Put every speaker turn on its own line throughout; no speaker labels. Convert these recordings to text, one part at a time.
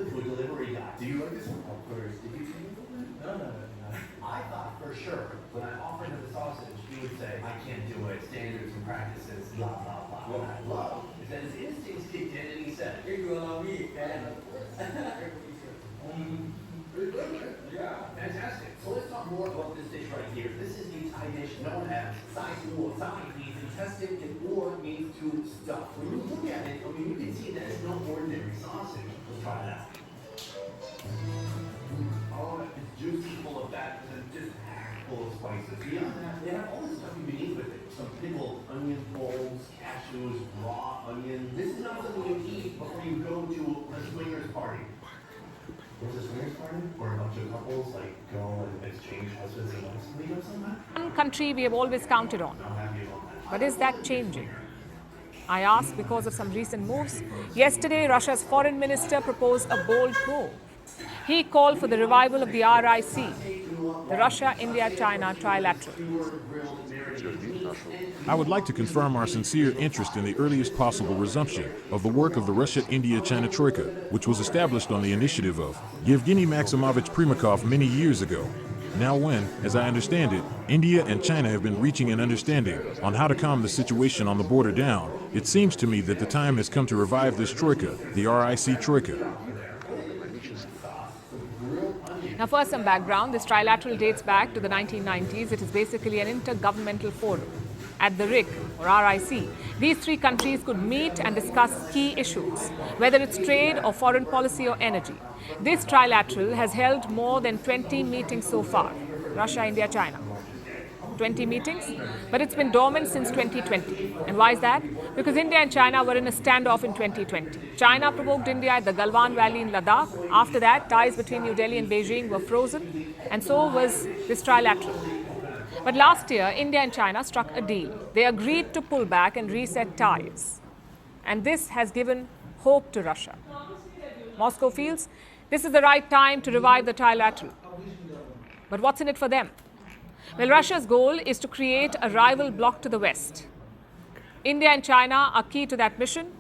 the food delivery guy.
Do you like this one? Did you change it?
No. I thought for sure when I offered him the sausage, he would say, I can't do it, standards and practices, blah, blah, blah.
What
I love is that his instincts kicked in and he said,
Here you allow me, and
Pretty good, man.
yeah, fantastic. So let's talk more about this dish right here. This is the Thai dish known as Sai Ua. Sai means intestine and Ua means to stuff. When you look at it, I mean, you can see that it's no ordinary sausage. Let's try that. Oh, it's juicy, full of fat, and just packed full of spices. Beyond that, they have all this stuff you can eat with it. Some pickled onion bowls, cashews, raw onion. This is not something you eat before you go to a swingers party. What's a swingers party? Where a bunch of couples like go and exchange husbands and wives. Meet up sometime?
One country we have always counted on.
I'm happy about that.
But is that changing? I ask because of some recent moves. Yesterday, Russia's foreign minister proposed a bold move. He called for the revival of the RIC, the Russia-India-China trilateral.
I would like to confirm our sincere interest in the earliest possible resumption of the work of the Russia-India-China Troika, which was established on the initiative of Yevgeny Maximovich Primakov many years ago. Now when, as I understand it, India and China have been reaching an understanding on how to calm the situation on the border down, it seems to me that the time has come to revive this Troika, the RIC Troika.
Now, first some background. This trilateral dates back to the 1990s. It is basically an intergovernmental forum. At the RIC, or RIC, these three countries could meet and discuss key issues, whether it's trade or foreign policy or energy. This trilateral has held more than 20 meetings so far. Russia, India, China. 20 meetings, but it's been dormant since 2020. And why is that? Because India and China were in a standoff in 2020. China provoked India at the Galwan Valley in Ladakh. After that, ties between New Delhi and Beijing were frozen, and so was this trilateral. But last year, India and China struck a deal. They agreed to pull back and reset ties. And this has given hope to Russia. Moscow feels this is the right time to revive the trilateral. But what's in it for them? Well, Russia's goal is to create a rival bloc to the West. India and China are key to that mission.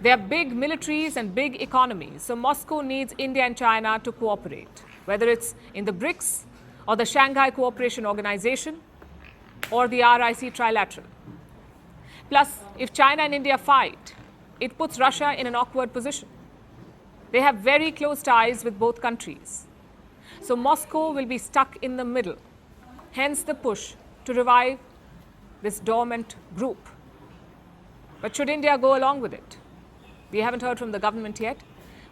They are big militaries and big economies, so Moscow needs India and China to cooperate, whether it's in the BRICS or the Shanghai Cooperation Organization or the RIC trilateral. Plus, if China and India fight, it puts Russia in an awkward position. They have very close ties with both countries. So Moscow will be stuck in the middle. Hence the push to revive this dormant group. But should India go along with it? We haven't heard from the government yet.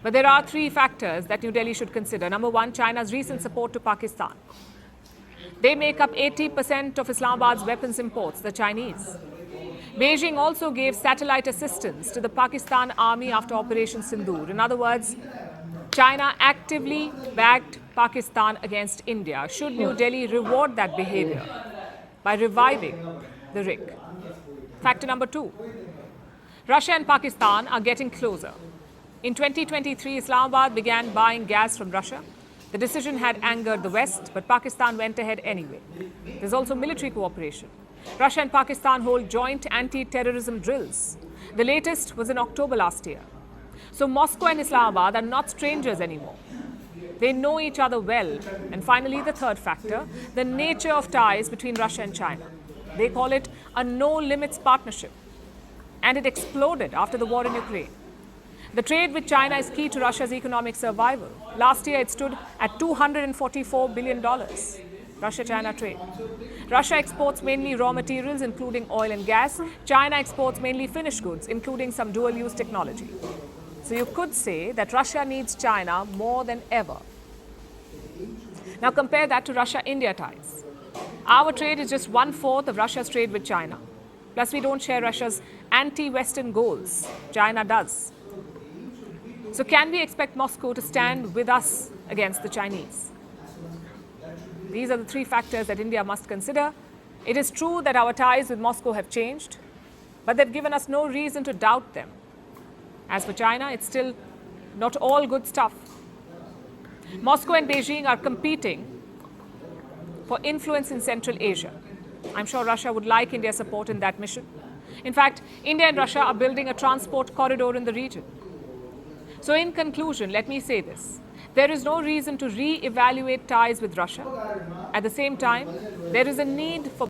But there are three factors that New Delhi should consider. Number one, China's recent support to Pakistan. They make up 80% of Islamabad's weapons imports, the Chinese. Beijing also gave satellite assistance to the Pakistan army after Operation Sindoor. In other words, China actively backed Pakistan against India. Should New Delhi reward that behavior by reviving the RIC? Factor number two, Russia and Pakistan are getting closer. In 2023, Islamabad began buying gas from Russia. The decision had angered the West, but Pakistan went ahead anyway. There's also military cooperation. Russia and Pakistan hold joint anti-terrorism drills. The latest was in October last year. So Moscow and Islamabad are not strangers anymore. They know each other well. And finally, the third factor, the nature of ties between Russia and China. They call it a no-limits partnership. And it exploded after the war in Ukraine. The trade with China is key to Russia's economic survival. Last year, it stood at $244 billion, Russia-China trade. Russia exports mainly raw materials, including oil and gas. China exports mainly finished goods, including some dual-use technology. So you could say that Russia needs China more than ever. Now compare that to Russia-India ties. Our trade is just 1/4 of Russia's trade with China. Plus, we don't share Russia's anti-Western goals. China does. So can we expect Moscow to stand with us against the Chinese? These are the three factors that India must consider. It is true that our ties with Moscow have changed, but they've given us no reason to doubt them. As for China, it's still not all good stuff. Moscow and Beijing are competing for influence in Central Asia. I'm sure Russia would like India's support in that mission. In fact, India and Russia are building a transport corridor in the region. So, in conclusion, let me say this. There is no reason to re-evaluate ties with Russia. At the same time, there is a need for